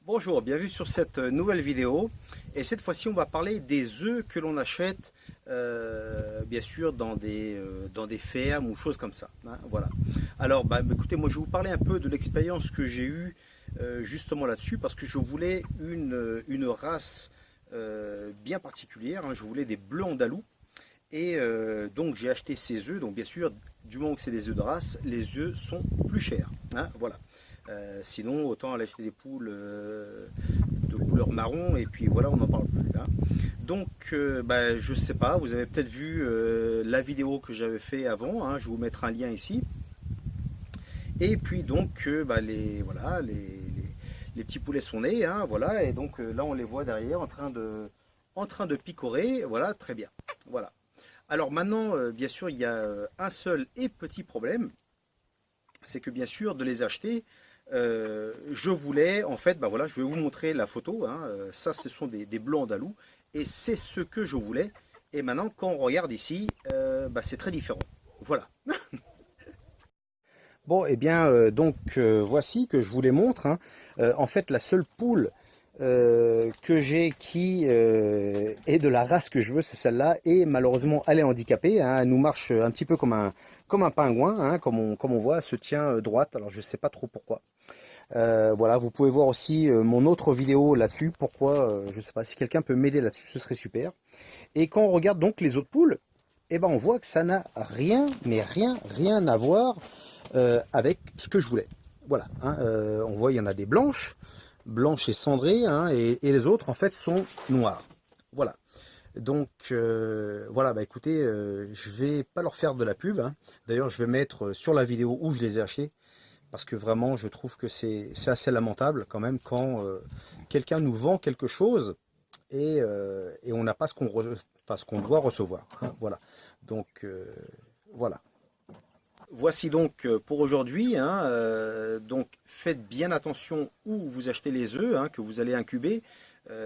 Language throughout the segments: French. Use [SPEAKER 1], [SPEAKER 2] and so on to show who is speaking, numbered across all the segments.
[SPEAKER 1] Bonjour, bienvenue sur cette nouvelle vidéo. Et cette fois-ci, on va parler des œufs que l'on achète, bien sûr, dans des fermes ou choses comme ça, hein, voilà. Alors, écoutez, moi, je vais vous parler un peu de l'expérience que j'ai eue justement là-dessus, parce que je voulais une race bien particulière, hein. Je voulais des bleus andalous. Et donc, j'ai acheté ces œufs. Donc, bien sûr, du moment que c'est des œufs de race, les œufs sont plus chers, hein, voilà. Sinon, autant aller acheter des poules de couleur marron et puis voilà, on n'en parle plus, hein. Donc, je sais pas, vous avez peut-être vu la vidéo que j'avais fait avant, hein, je vais vous mettre un lien ici. Et puis donc, voilà, les petits poulets sont nés, hein, voilà, et donc là on les voit derrière en train de picorer, voilà, très bien, voilà. Alors maintenant, bien sûr, il y a un seul et petit problème, c'est que bien sûr de les acheter, je voulais, en fait, voilà, je vais vous montrer la photo, hein, ça ce sont des blancs andalous, et c'est ce que je voulais. Et maintenant, quand on regarde ici, c'est très différent. Voilà. Bon, et bien, voici que je vous les montre, hein. En fait, la seule poule que j'ai qui est de la race que je veux, c'est celle-là. Et malheureusement, elle est handicapée, hein. Elle nous marche un petit peu comme un pingouin, hein, comme on voit, elle se tient droite. Alors, je ne sais pas trop pourquoi. Voilà, vous pouvez voir aussi mon autre vidéo là-dessus. Pourquoi, je ne sais pas, si quelqu'un peut m'aider là-dessus, ce serait super. Et quand on regarde donc les autres poules, eh ben, on voit que ça n'a rien, mais rien à voir avec ce que je voulais. Voilà, hein, on voit il y en a des blanches et cendrées, hein, et les autres en fait sont noires. Voilà. Donc voilà, écoutez, je vais pas leur faire de la pub, hein. D'ailleurs, je vais mettre sur la vidéo où je les ai achetés, parce que vraiment, je trouve que c'est assez lamentable quand même quand quelqu'un nous vend quelque chose et on n'a pas ce qu'on doit recevoir, hein, voilà. Donc voilà. Voici donc pour aujourd'hui, hein, donc faites bien attention où vous achetez les œufs, hein, que vous allez incuber,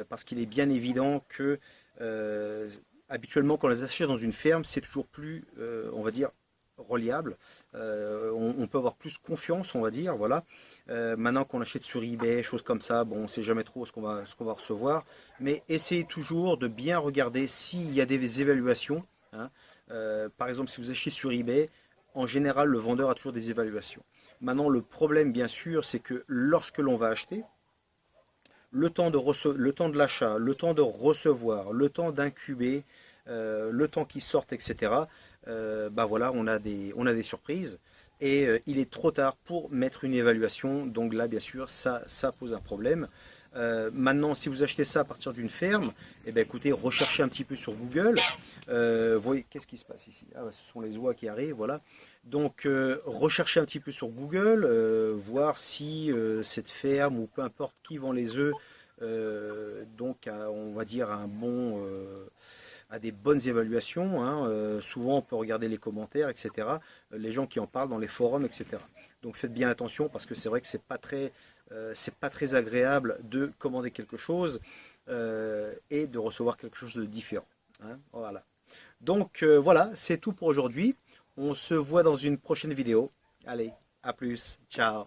[SPEAKER 1] parce qu'il est bien évident que euh, habituellement quand on les achète dans une ferme, c'est toujours plus, on va dire, reliable. On peut avoir plus confiance, on va dire, voilà. Maintenant qu'on achète sur eBay, choses comme ça, bon, on ne sait jamais trop ce qu'on va recevoir, mais essayez toujours de bien regarder s'il y a des évaluations, hein. Par exemple, si vous achetez sur eBay, en général, le vendeur a toujours des évaluations. Maintenant, le problème, bien sûr, c'est que lorsque l'on va acheter, le temps de l'achat, le temps de recevoir, le temps d'incuber, le temps qu'ils sortent, etc., voilà, on a des surprises. Et il est trop tard pour mettre une évaluation. Donc là, bien sûr, ça pose un problème. Maintenant, si vous achetez ça à partir d'une ferme, eh bien, écoutez, recherchez un petit peu sur Google. Voyez, qu'est-ce qui se passe ici? Ah, ce sont les oies qui arrivent, voilà. Donc, recherchez un petit peu sur Google, voir si cette ferme ou peu importe qui vend les œufs, on va dire, à des bonnes évaluations, hein. Souvent, on peut regarder les commentaires, etc. Les gens qui en parlent dans les forums, etc. Donc, faites bien attention parce que c'est vrai que c'est pas très agréable de commander quelque chose et de recevoir quelque chose de différent, hein. Voilà. Donc voilà, c'est tout pour aujourd'hui. On se voit dans une prochaine vidéo. Allez, à plus. Ciao.